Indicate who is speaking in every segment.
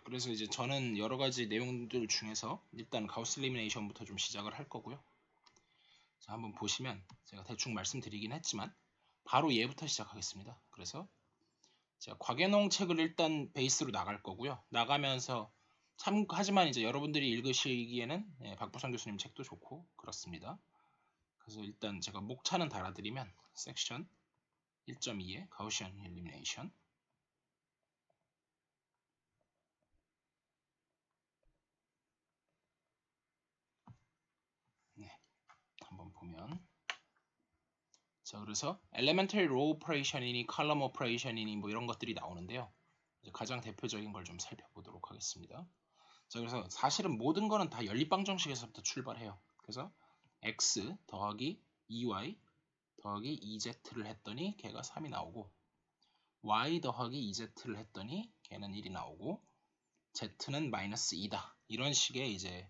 Speaker 1: 그래서 이제 저는 여러 가지 내용들 중에서 일단 가우스 엘리미네이션부터 좀 시작을 할 거고요. 자, 한번 보시면 제가 대충 말씀드리긴 했지만 바로 얘부터 시작하겠습니다. 그래서 제가 곽연홍 책을 일단 베이스로 나갈 거고요. 나가면서 하지만 이제 여러분들이 읽으시기에는 박부상 교수님 책도 좋고 그렇습니다. 그래서 일단 제가 목차는 달아드리면 섹션 1.2의 가우시안 엘리미네이션, 네, 한번 보면 자, 그래서 elementary row operation이니 column operation이니 뭐 이런 것들이 나오는데요. 이제 가장 대표적인 걸 좀 살펴보도록 하겠습니다. 자, 그래서 사실은 모든 거는 다 연립방정식에서부터 출발해요. 그래서 x 더하기 2y 더하기 2z를 했더니 걔가 3이 나오고, y 더하기 2z를 했더니 걔는 1이 나오고, z는 마이너스 2다. 이런 식의 이제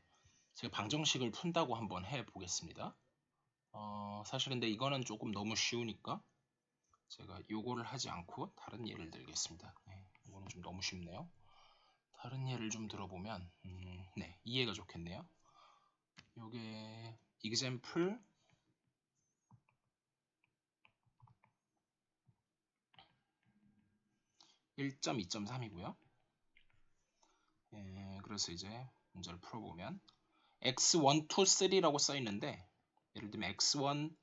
Speaker 1: 제가 방정식을 푼다고 한번 해보겠습니다. 사실 근데 이거는 조금 너무 쉬우니까 제가 요거를 하지 않고 다른 예를 들겠습니다. 네, 이거는 좀 너무 쉽네요. 다른 예를 좀 들어보면 네, 이해가 좋겠네요. 요게 example 1.2.3이고요. 그래서 이제 문제를 풀어보면 x1, 2, 3라고 써있는데 예를 들면 x1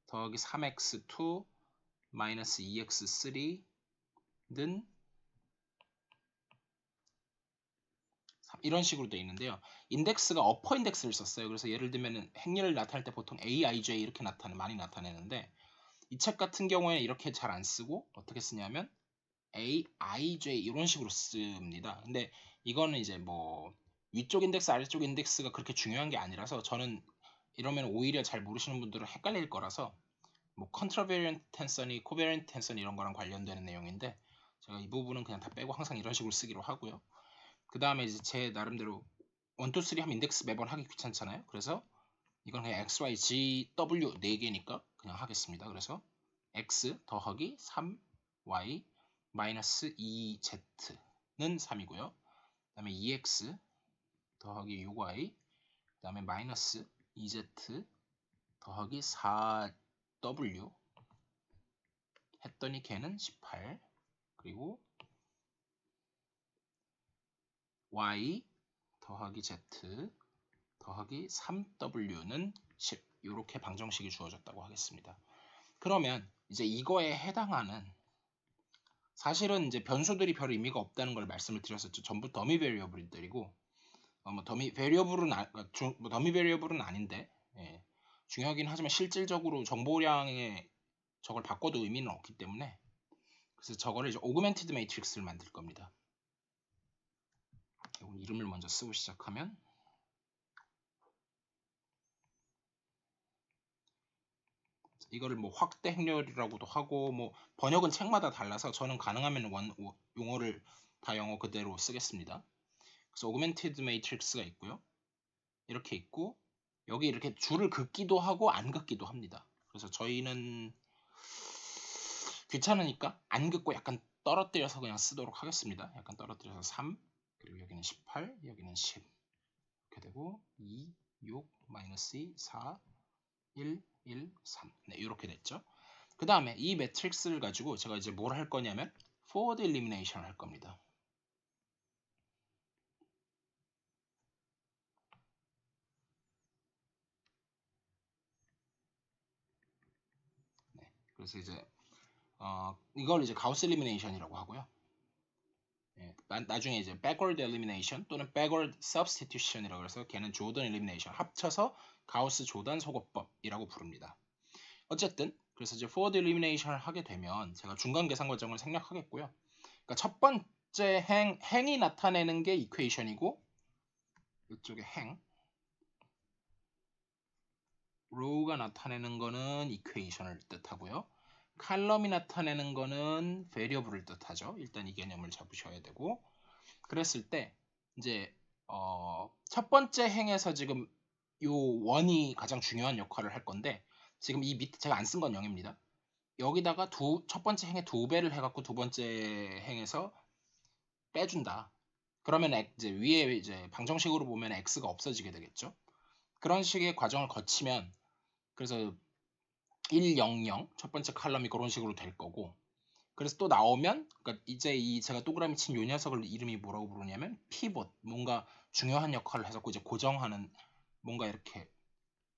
Speaker 1: 더하기 3x2 마이너스 2x3는 이런 식으로 되어 있는데요. 인덱스가 어퍼 인덱스를 썼어요. 그래서 예를 들면 행렬을 나타낼 때 보통 aij 이렇게 많이 나타내는데 이 책 같은 경우에는 이렇게 잘 안 쓰고 어떻게 쓰냐면 aij 이런 식으로 씁니다. 근데 이거는 이제 뭐 위쪽 인덱스 아래쪽 인덱스가 그렇게 중요한 게 아니라서 저는 이러면 오히려 잘 모르시는 분들은 헷갈릴 거라서 뭐 컨트라베리언트 텐서니 코베리언트 텐서니 이런 거랑 관련되는 내용인데 제가 이 부분은 그냥 다 빼고 항상 이런 식으로 쓰기로 하고요. 그 다음에 이제 제 나름대로 1, 2, 3 하면 인덱스 매번 하기 귀찮잖아요. 그래서 이건 그냥 x, y, g, w 4개니까 그냥 하겠습니다. 그래서 x 더하기 3y 마이너스 2z는 3이고요. 그 다음에 2x 더하기 6y 그 다음에 마이너스 2z 더하기 4w 했더니 걔는 18 그리고 y 더하기 z 더하기 3w는 10 이렇게 방정식이 주어졌다고 하겠습니다. 그러면 이제 이거에 해당하는 사실은 이제 변수들이 별 의미가 없다는 걸 말씀을 드렸었죠. 전부 더미 베리어블들이고 뭐 더미 베리어블은 아닌데 중요하긴 하지만 실질적으로 정보량에 저걸 바꿔도 의미는 없기 때문에 그래서 저거를 이제 오그멘티드 매트릭스를 만들 겁니다. 이름을 먼저 쓰고 시작하면 이거를 뭐 확대 행렬이라고도 하고 뭐 번역은 책마다 달라서 저는 가능하면 용어를 다 영어 그대로 쓰겠습니다. 그래서 오그멘티드 매트릭스가 있고요. 이렇게 있고 여기 이렇게 줄을 긋기도 하고 안 긋기도 합니다. 그래서 저희는 귀찮으니까 안 긋고 약간 떨어뜨려서 그냥 쓰도록 하겠습니다. 약간 떨어뜨려서 3 그리고 여기는 18 여기는 10 이렇게 되고 2 6 마이너스 2 4 1 1 3 네, 이렇게 됐죠. 그 다음에 이 매트릭스를 가지고 제가 이제 뭘 할 거냐면 forward elimination을 할 겁니다. 네, 그래서 이제 이걸 이제 가우스 엘리미네이션이라고 하고요. 나중에 이제 backward elimination 또는 backward substitution이라고 해서 걔는 조던 elimination 합쳐서 가우스 조단 소거법이라고 부릅니다. 어쨌든 그래서 이제 forward elimination을 하게 되면 제가 중간 계산 과정을 생략하겠고요. 그러니까 첫 번째 행이 나타내는 게 이퀘이션이고 이쪽에 row가 나타내는 거는 이퀘이션을 뜻하고요. 칼럼이 나타내는 거는 variable을 뜻하죠. 일단 이 개념을 잡으셔야 되고 그랬을 때 이제 첫 번째 행에서 지금 요 원이 가장 중요한 역할을 할 건데 지금 이 밑에 제가 안 쓴 건 0입니다. 여기다가 첫 번째 행에 2배를 해갖고 두 번째 행에서 빼준다. 그러면 이제 위에 이제 방정식으로 보면 x가 없어지게 되겠죠. 그런 식의 과정을 거치면 그래서 1, 0, 0 첫 번째 칼럼이 그런 식으로 될 거고, 그래서 또 나오면 그러니까 이제 이 제가 동그라미 친 요 녀석을 이름이 뭐라고 부르냐면 피봇, 뭔가 중요한 역할을 해서 이제 고정하는, 뭔가 이렇게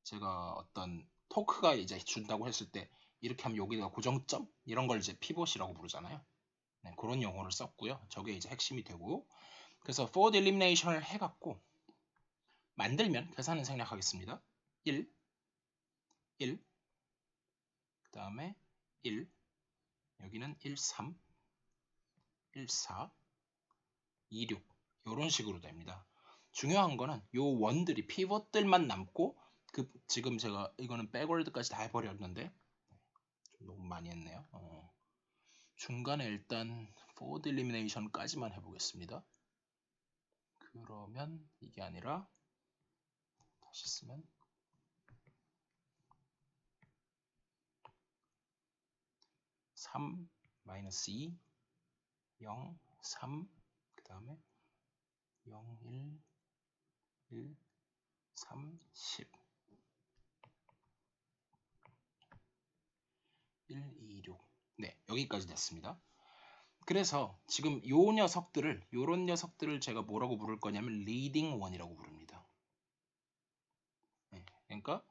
Speaker 1: 제가 어떤 토크가 이제 준다고 했을 때 이렇게 하면 여기가 고정점, 이런 걸 이제 피봇이라고 부르잖아요. 네, 그런 용어를 썼고요. 저게 이제 핵심이 되고, 그래서 forward elimination을 해갖고 만들면 계산은 생략하겠습니다. 1, 1, 그 다음에 1, 여기는 1, 3, 1, 4, 2, 6 이런 식으로 됩니다. 중요한 거는 요 원들이 피벗들만 남고, 그 지금 제가 이거는 백월드까지 다 해버렸는데 좀 너무 많이 했네요. 중간에 일단 forward elimination까지만 해보겠습니다. 그러면 이게 아니라 다시 쓰면 3, 마이너스 2, 0, 3, 그 다음에 0, 1, 1, 3, 10, 1, 2, 6. 네, 여기까지 됐습니다. 그래서 지금 요런 녀석들을 제가 뭐라고 부를 거냐면 리딩 원이라고 부릅니다. 네, 그러니까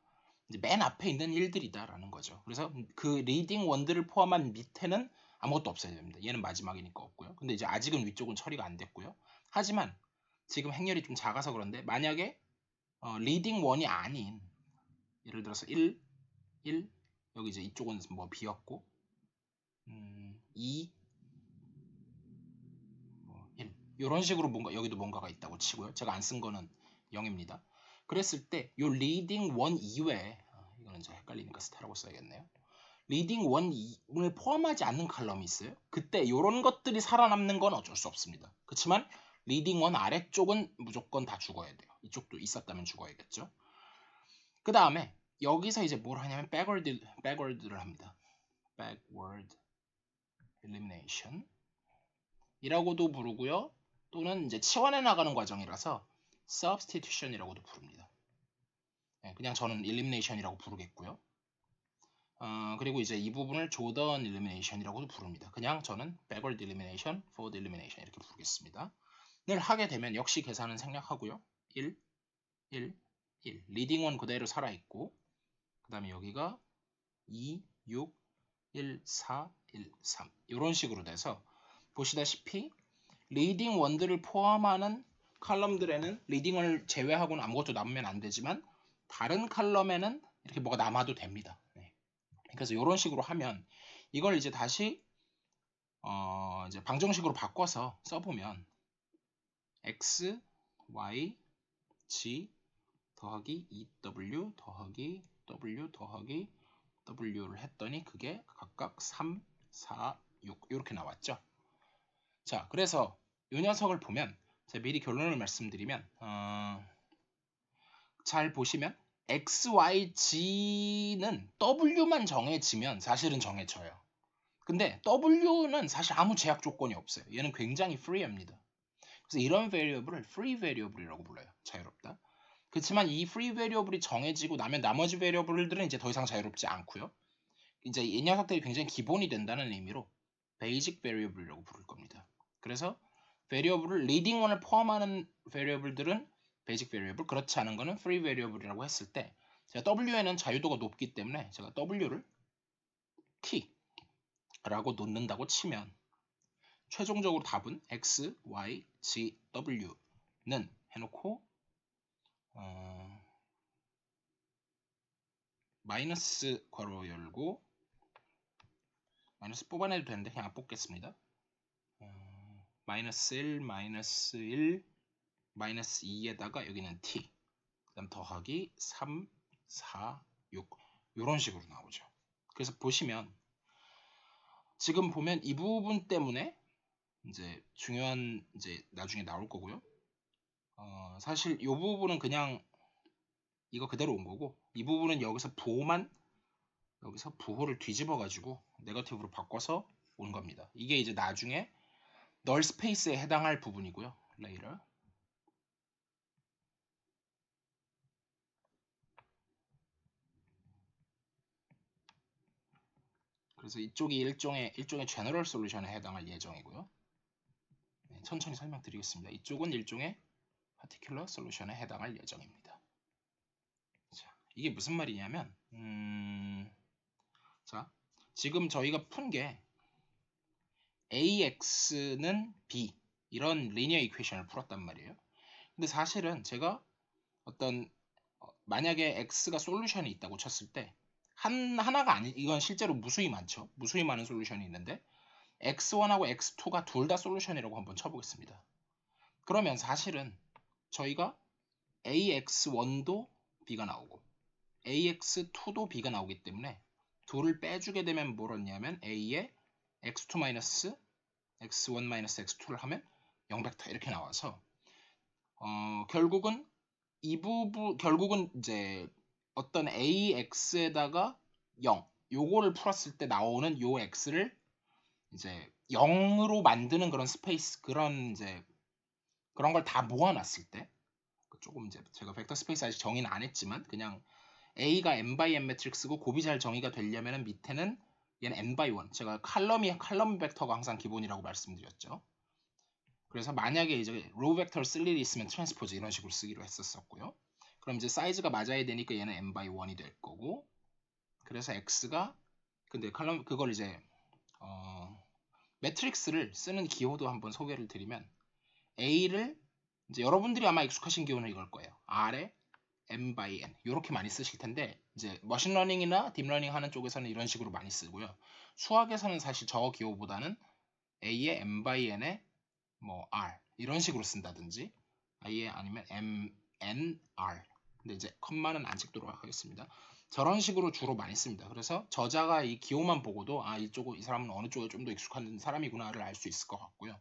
Speaker 1: 이제 맨 앞에 있는 일들이다라는 거죠. 그래서 그 리딩 원들을 포함한 밑에는 아무것도 없어야 됩니다. 얘는 마지막이니까 없고요. 근데 이제 아직은 위쪽은 처리가 안 됐고요. 하지만 지금 행렬이 좀 작아서 그런데 만약에 리딩 원이 아닌, 예를 들어서 1, 1, 여기 이제 이쪽은 뭐 비었고 2, 뭐 1 이런 식으로 뭔가 여기도 뭔가가 있다고 치고요. 제가 안 쓴 거는 0입니다. 그랬을 때 요 리딩 원 이외에 이거는 좀 헷갈리니까 스타라고 써야겠네요. 리딩 원을 포함하지 않는 칼럼이 있어요. 그때 이런 것들이 살아남는 건 어쩔 수 없습니다. 그렇지만 리딩 원 아래쪽은 무조건 다 죽어야 돼요. 이쪽도 있었다면 죽어야겠죠. 그 다음에 여기서 이제 뭘 하냐면 backward를 합니다. backward elimination 이라고도 부르고요. 또는 이제 치환해 나가는 과정이라서 substitution이라고도 부릅니다. 네, 그냥 저는 elimination이라고 부르겠고요. 그리고 이제 이 부분을 Jordan elimination이라고도 부릅니다. 그냥 저는 backward elimination, forward elimination 이렇게 부르겠습니다. 를 하게 되면 역시 계산은 생략하고요. 1, 1, 1. 리딩 원 그대로 살아있고, 그 다음에 여기가 2, 6, 1, 4, 1, 3 이런 식으로 돼서 보시다시피 리딩 원들을 포함하는 칼럼들에는 리딩을 제외하고는 아무것도 남으면 안 되지만 다른 칼럼에는 이렇게 뭐가 남아도 됩니다. 네. 그래서 이런 식으로 하면 이걸 이제 다시 이제 방정식으로 바꿔서 써보면 x, y, g 더하기 2w 더하기 w 더하기 w를 했더니 그게 각각 3, 4, 6 이렇게 나왔죠. 자, 그래서 이 녀석을 보면 제가 미리 결론을 말씀드리면 잘 보시면 x, y, g는 w만 정해지면 사실은 정해져요. 근데 w는 사실 아무 제약 조건이 없어요. 얘는 굉장히 free합니다. 그래서 이런 variable을 free variable이라고 불러요. 자유롭다. 그렇지만 이 free variable이 정해지고 나면 나머지 variable들은 이제 더 이상 자유롭지 않고요. 이제 이 녀석들이 굉장히 기본이 된다는 의미로 basic variable이라고 부를 겁니다. 그래서 variable을 leading one을 포함하는 variable들은 basic variable, 그렇지 않은 거는 free variable이라고 했을 때 제가 w에는 자유도가 높기 때문에 제가 w를 t라고 놓는다고 치면 최종적으로 답은 x, y, g, w는 해놓고 마이너스 괄호 열고 마이너스 뽑아내도 되는데 그냥 안 뽑겠습니다. 마이너스 1, 마이너스 1, 마이너스 2에다가 여기는 t, 그 다음 더하기 3, 4, 6 이런 식으로 나오죠. 그래서 보시면 지금 보면 이 부분 때문에 이제 중요한 이제 나중에 나올 거고요. 사실 이 부분은 그냥 이거 그대로 온 거고, 이 부분은 여기서 부호를 뒤집어 가지고 네거티브로 바꿔서 온 겁니다. 이게 이제 나중에 널 스페이스에 해당할 부분이고요. later. 그래서 이쪽이 일종의 제너럴 솔루션에 해당할 예정이고요. 네, 천천히 설명드리겠습니다. 이쪽은 일종의 파티큘러 솔루션에 해당할 예정입니다. 자, 이게 무슨 말이냐면 자, 지금 저희가 푼 게 AX는 B 이런 리니어 이퀘이션을 풀었단 말이에요. 근데 사실은 제가 어떤 만약에 X가 솔루션이 있다고 쳤을 때 하나가 아니 이건 실제로 무수히 많죠. 무수히 많은 솔루션이 있는데 X1하고 X2가 둘 다 솔루션이라고 한번 쳐보겠습니다. 그러면 사실은 저희가 AX1도 B가 나오고 AX2도 B가 나오기 때문에 둘을 빼주게 되면 뭘 얻냐면 A에 X2- X1-X2를 하면 0벡터 이렇게 나와서 결국은 이 부분 결국은 이제 어떤 AX에다가 0 요거를 풀었을 때 나오는 요 X를 이제 0으로 만드는 그런 스페이스 그런 걸 다 모아놨을 때 조금 이제 제가 벡터 스페이스 아직 정의는 안 했지만 그냥 A가 n by n 매트릭스고 곱이 잘 정의가 되려면 밑에는 얘는 n by 1 제가 칼럼 벡터가 항상 기본이라고 말씀드렸죠. 그래서 만약에 이제 로우 벡터를 쓸 일이 있으면 트랜스포즈 이런 식으로 쓰기로 했었고요. 그럼 이제 사이즈가 맞아야 되니까 얘는 n by 1이 될 거고 그래서 x가 근데 그걸 이제 매트릭스를 쓰는 기호도 한번 소개를 드리면 A를 이제 여러분들이 아마 익숙하신 기호는 이걸 거예요. R에 m by n 이렇게 많이 쓰실 텐데 이제 머신러닝이나 딥러닝 하는 쪽에서는 이런 식으로 많이 쓰고요. 수학에서는 사실 저 기호보다는 A에 m by n에 뭐 R 이런 식으로 쓴다든지 아예 아니면 m n r 근데 이제 컴마는 안 찍도록 하겠습니다. 저런 식으로 주로 많이 씁니다. 그래서 저자가 이 기호만 보고도 이 사람은 어느 쪽에 좀 더 익숙한 사람이구나를 알 수 있을 것 같고요.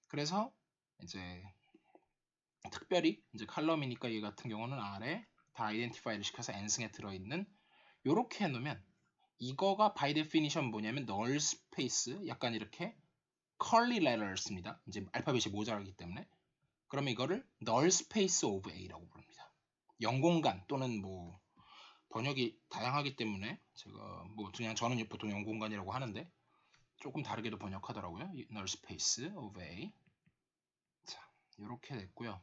Speaker 1: 그래서 이제 특별히 이제 칼럼이니까 얘 같은 경우는 R에 다 아이덴티파이를 시켜서 n승에 들어있는 요렇게 해놓으면 이거가 by definition 뭐냐면 null space 약간 이렇게 curly letter를 씁니다. 이제 알파벳이 모자라기 때문에 그러면 이거를 null space of A라고 부릅니다. 영공간 또는 뭐 번역이 다양하기 때문에 제가 뭐 그냥 저는 보통 영공간이라고 하는데 조금 다르게도 번역하더라고요. null space of A. 자, 이렇게 됐고요.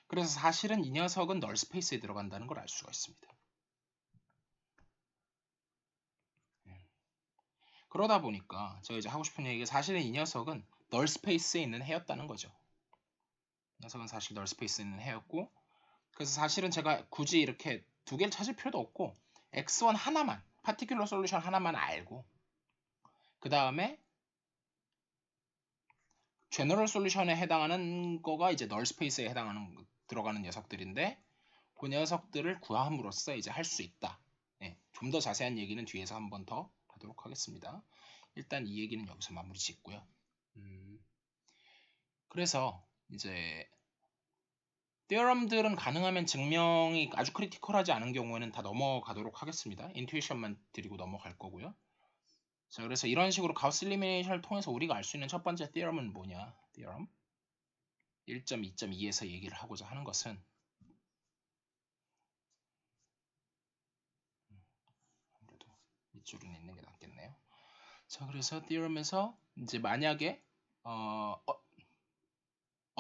Speaker 1: 그래서 사실은 이 녀석은 null space에 들어간다는 걸 알 수가 있습니다. 그러다 보니까 제가 이제 하고 싶은 얘기가 사실은 이 녀석은 null space에 있는 해였다는 거죠. 이 녀석은 사실 null space에 있는 해였고 그래서 사실은 제가 굳이 이렇게 두 개를 찾을 필요도 없고 x1 하나만 파티큘러 솔루션 하나만 알고 그 다음에 제너럴 솔루션에 해당하는 거가 이제 널 스페이스에 해당하는 들어가는 녀석들인데 그 녀석들을 구함으로써 이제 할 수 있다. 네, 좀 더 자세한 얘기는 뒤에서 한 번 더 하도록 하겠습니다. 일단 이 얘기는 여기서 마무리 짓고요. 그래서 이제 theorem들은 가능하면 증명이 아주 크리티컬하지 않은 경우에는 다 넘어가도록 하겠습니다. 인투이션만 드리고 넘어갈 거고요. 자, 그래서 이런 식으로 가우스 엘리미네이션을 통해서 우리가 알 수 있는 첫 번째 theorem은 뭐냐? theorem 1.2.2에서 얘기를 하고자 하는 것은 아무래도 밑줄은 있는 게 낫겠네요. 자, 그래서 theorem에서 이제 만약에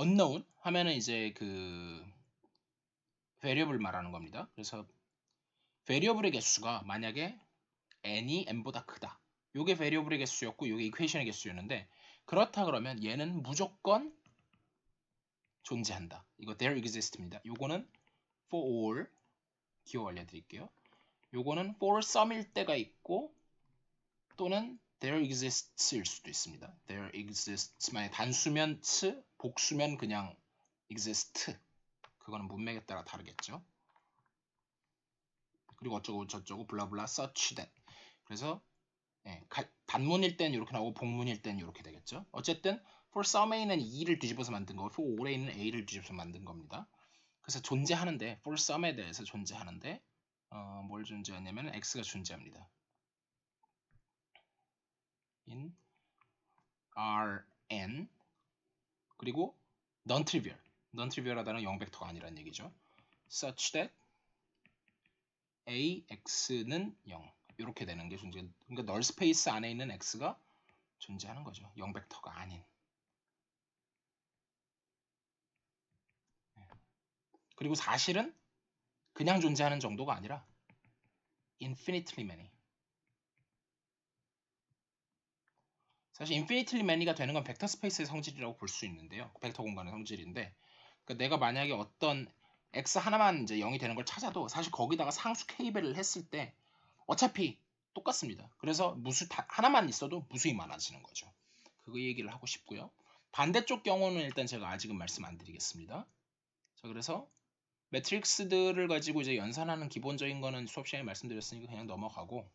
Speaker 1: unknown 하면은 이제 그 variable 말하는 겁니다. 그래서 variable의 개수가 만약에 n이 n보다 크다. 요게 variable의 개수였고 요게 equation의 개수였는데 그렇다 그러면 얘는 무조건 존재한다. 이거 there exist입니다. 요거는 for all 기호 알려드릴게요. 요거는 for some일 때가 있고 또는 there exists일 수도 있습니다. there exists 만약 단수면 츠, 복수면 그냥 exist. 그거는 문맥에 따라 다르겠죠. 그리고 어쩌고 저쩌고 블라블라 such that. 그래서 단문일 땐 이렇게 나오고 복문일 땐 이렇게 되겠죠. 어쨌든 for some에는 2를 뒤집어서 만든 거고 for all에는 a를 뒤집어서 만든 겁니다. 그래서 존재하는데 for some에 대해서 존재하는데 뭘 존재하냐면 x가 존재합니다. in Rn 그리고 non-trivial. non-trivial하다는 0벡터가 아니란 얘기죠. such that AX는 0. 이렇게 되는 게 존재. 그러니까 널 스페이스 안에 있는 X가 존재하는 거죠. 0벡터가 아닌. 그리고 사실은 그냥 존재하는 정도가 아니라 infinitely many. 사실 infinitely many가 되는 건 벡터 스페이스의 성질이라고 볼 수 있는데요. 벡터 공간의 성질인데, 그러니까 내가 만약에 어떤 x 하나만 이제 0이 되는 걸 찾아도 사실 거기다가 상수 k배를 했을 때 어차피 똑같습니다. 그래서 무수 하나만 있어도 무수히 많아지는 거죠. 그 얘기를 하고 싶고요. 반대쪽 경우는 일단 제가 아직은 말씀 안 드리겠습니다. 자, 그래서 매트릭스들을 가지고 이제 연산하는 기본적인 거는 수업 시간에 말씀드렸으니까 그냥 넘어가고,